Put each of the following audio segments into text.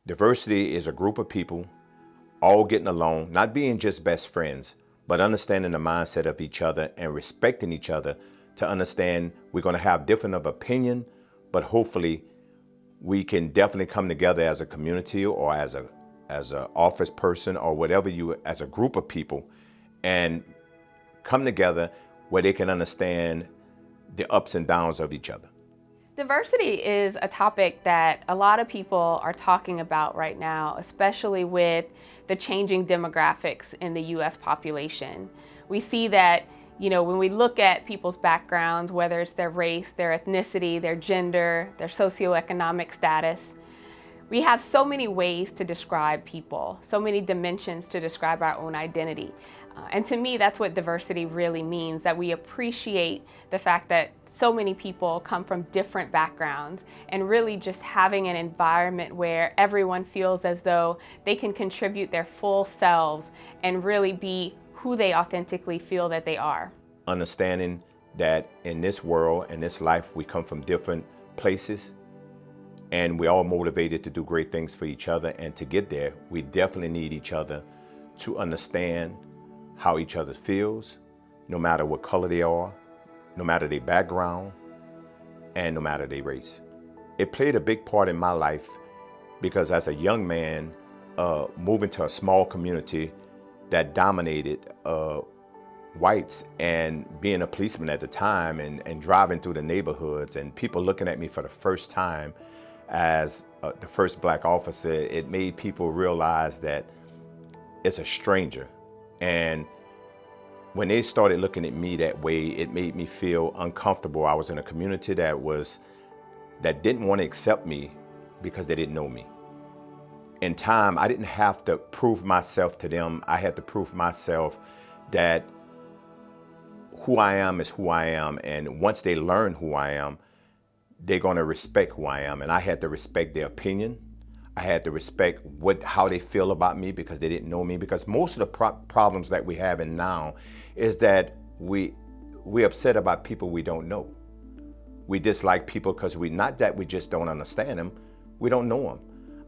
Diversity is a group of people all getting along, not being just best friends, but understanding the mindset of each other and respecting each other to understand we're going to have different of opinion, but hopefully we can definitely come together as a community or as a office person or whatever you, as a group of people, and come together where they can understand the ups and downs of each other. Diversity is a topic that a lot of people are talking about right now, especially with the changing demographics in the U.S. population. We see that, when we look at people's backgrounds, whether it's their race, their ethnicity, their gender, their socioeconomic status, we have so many ways to describe people, so many dimensions to describe our own identity. And to me, that's what diversity really means, that we appreciate the fact that so many people come from different backgrounds, and really just having an environment where everyone feels as though they can contribute their full selves and really be who they authentically feel that they are. Understanding that in this world and this life, we come from different places, and we're all motivated to do great things for each other. And to get there, we definitely need each other to understand how each other feels, no matter what color they are, no matter their background, and no matter their race. It played a big part in my life because as a young man, moving to a small community that dominated whites, and being a policeman at the time, and driving through the neighborhoods and people looking at me for the first time as the first black officer, it made people realize that it's a stranger. And when they started looking at me that way, it made me feel uncomfortable. I was in a community that didn't want to accept me because they didn't know me. In time, I didn't have to prove myself to them. I had to prove myself that who I am is who I am. And once they learn who I am, they're going to respect who I am. And I had to respect their opinion. I had to respect how they feel about me because they didn't know me. Because most of the problems that we have in now is that we're upset about people we don't know. We dislike people because not that we just don't understand them, we don't know them.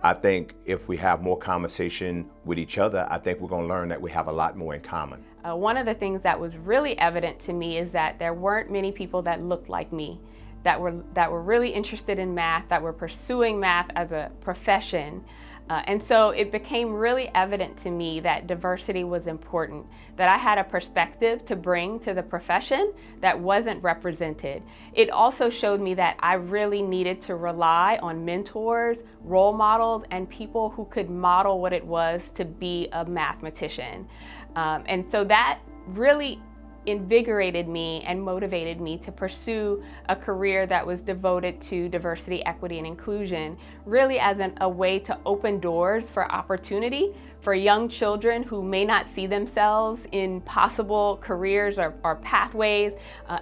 I think if we have more conversation with each other, I think we're going to learn that we have a lot more in common. One of the things that was really evident to me is that there weren't many people that looked like me, that were really interested in math, that were pursuing math as a profession. And so it became really evident to me that diversity was important, that I had a perspective to bring to the profession that wasn't represented. It also showed me that I really needed to rely on mentors, role models, and people who could model what it was to be a mathematician. And so that really invigorated me and motivated me to pursue a career that was devoted to diversity, equity, and inclusion, really as a way to open doors for opportunity for young children who may not see themselves in possible careers or pathways,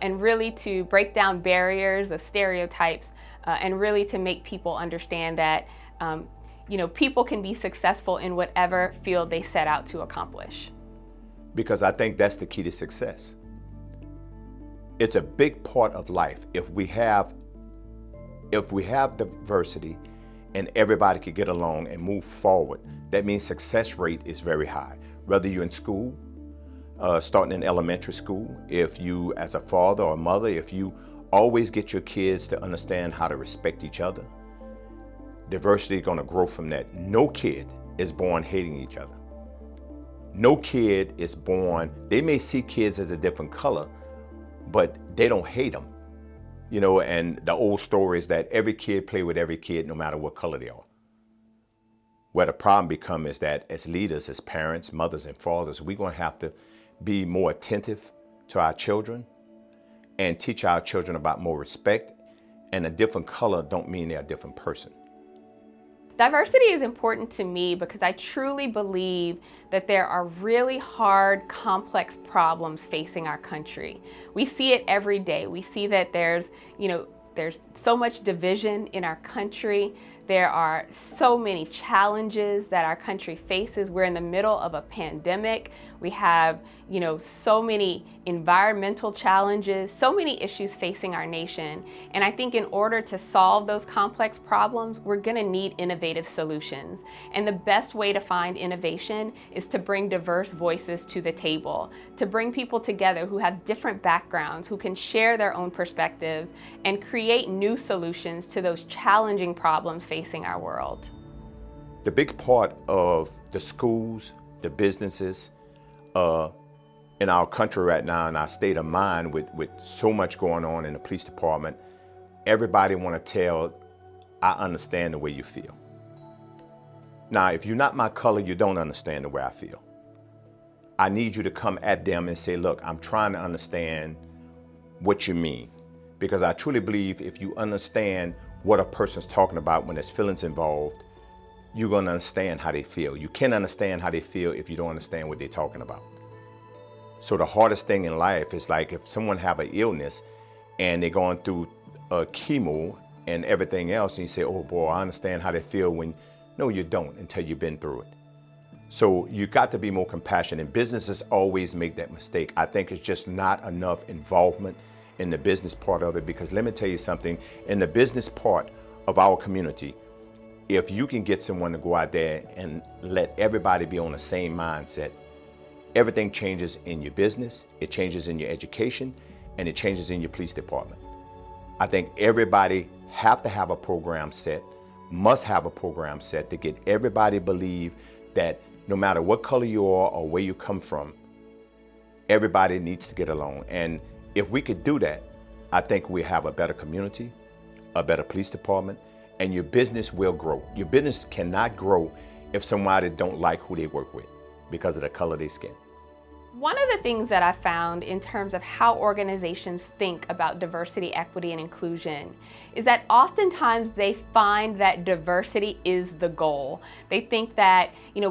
and really to break down barriers of stereotypes, and really to make people understand that people can be successful in whatever field they set out to accomplish. Because I think that's the key to success. It's a big part of life. If we have diversity and everybody can get along and move forward, that means success rate is very high. Whether you're in school, starting in elementary school, if you as a father or mother, if you always get your kids to understand how to respect each other, diversity is going to grow from that. No kid is born hating each other. No kid is born, they may see kids as a different color, but they don't hate them. And the old story is that every kid play with every kid no matter what color they are. Where the problem becomes is that as leaders, as parents, mothers and fathers, we're going to have to be more attentive to our children and teach our children about more respect. And a different color don't mean they're a different person. Diversity is important to me because I truly believe that there are really hard, complex problems facing our country. We see it every day. We see that there's so much division in our country, There are so many challenges that our country faces. We're in the middle of a pandemic. We have, so many environmental challenges, so many issues facing our nation. And I think in order to solve those complex problems, we're gonna need innovative solutions. And the best way to find innovation is to bring diverse voices to the table, to bring people together who have different backgrounds, who can share their own perspectives and create new solutions to those challenging problems facing our world. The big part of the schools, the businesses, in our country right now, in our state of mind, with so much going on in the police department, everybody want to tell, I understand the way you feel. Now, if you're not my color, you don't understand the way I feel. I need you to come at them and say, look, I'm trying to understand what you mean. Because I truly believe if you understand what a person's talking about when there's feelings involved, you're going to understand how they feel. You can't understand how they feel if you don't understand what they're talking about. So the hardest thing in life is like if someone have an illness and they're going through chemo and everything else, and you say, oh boy, I understand how they feel, when no, you don't until you've been through it. So you got to be more compassionate. Businesses always make that mistake. I think it's just not enough involvement in the business part of it, because let me tell you something, in the business part of our community, if you can get someone to go out there and let everybody be on the same mindset, everything changes in your business, it changes in your education, and it changes in your police department. I think everybody have to have a program set, must have a program set to get everybody believe that no matter what color you are or where you come from, everybody needs to get along. And if we could do that, I think we have a better community, a better police department, and your business will grow. Your business cannot grow if somebody don't like who they work with because of the color of their skin. One of the things that I found in terms of how organizations think about diversity, equity, and inclusion is that oftentimes they find that diversity is the goal. They think that,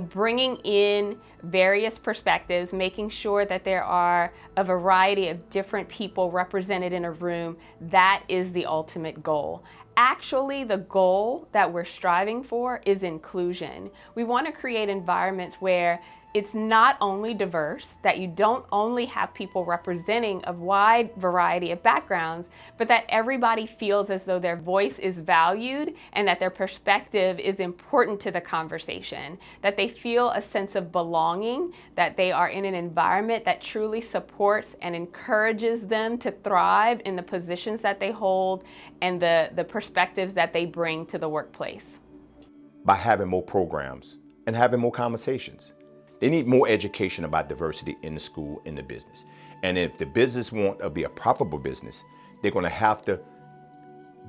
bringing in various perspectives, making sure that there are a variety of different people represented in a room, that is the ultimate goal. Actually, the goal that we're striving for is inclusion. We want to create environments where it's not only diverse, that you don't only have people representing a wide variety of backgrounds, but that everybody feels as though their voice is valued and that their perspective is important to the conversation, that they feel a sense of belonging, that they are in an environment that truly supports and encourages them to thrive in the positions that they hold and the perspectives that they bring to the workplace. By having more programs and having more conversations. They need more education about diversity in the school, in the business. And if the business want to be a profitable business, they're going to have to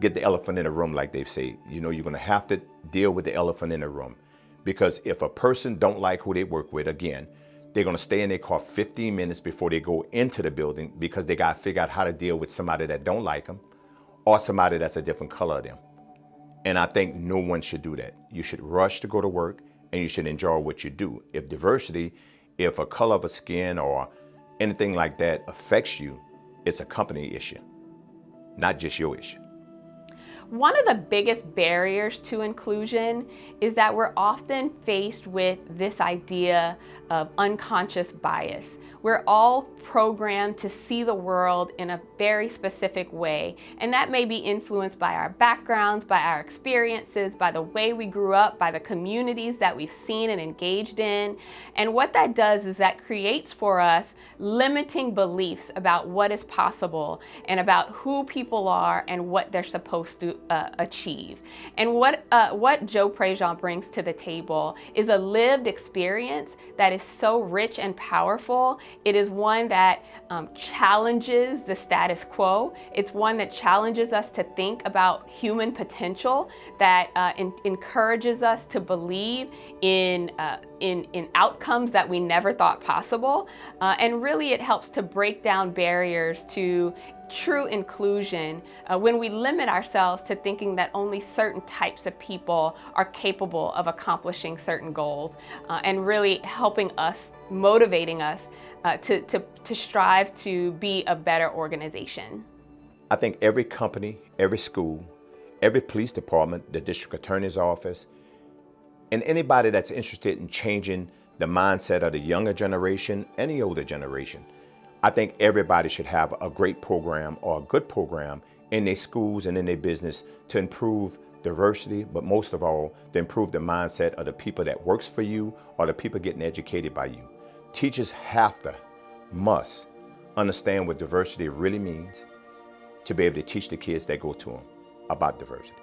get the elephant in the room, like they say. You're going to have to deal with the elephant in the room. Because if a person don't like who they work with, again, they're going to stay in their car 15 minutes before they go into the building because they got to figure out how to deal with somebody that don't like them or somebody that's a different color of them. And I think no one should do that. You should rush to go to work, and you should enjoy what you do. If diversity, if a color of a skin or anything like that affects you, it's a company issue, not just your issue. One of the biggest barriers to inclusion is that we're often faced with this idea of unconscious bias. We're all programmed to see the world in a very specific way, and that may be influenced by our backgrounds, by our experiences, by the way we grew up, by the communities that we've seen and engaged in. And what that does is that creates for us limiting beliefs about what is possible and about who people are and what they're supposed to achieve. And what Joe Prejean brings to the table is a lived experience that is so rich and powerful. It is one that challenges the status quo. It's one that challenges us to think about human potential, that encourages us to believe in outcomes that we never thought possible. And really it helps to break down barriers to true inclusion when we limit ourselves to thinking that only certain types of people are capable of accomplishing certain goals, and really helping us, motivating us to strive to be a better organization. I think every company, every school, every police department, the district attorney's office, and anybody that's interested in changing the mindset of the younger generation and the older generation. I think everybody should have a great program or a good program in their schools and in their business to improve diversity, but most of all, to improve the mindset of the people that works for you or the people getting educated by you. Teachers must understand what diversity really means to be able to teach the kids that go to them about diversity.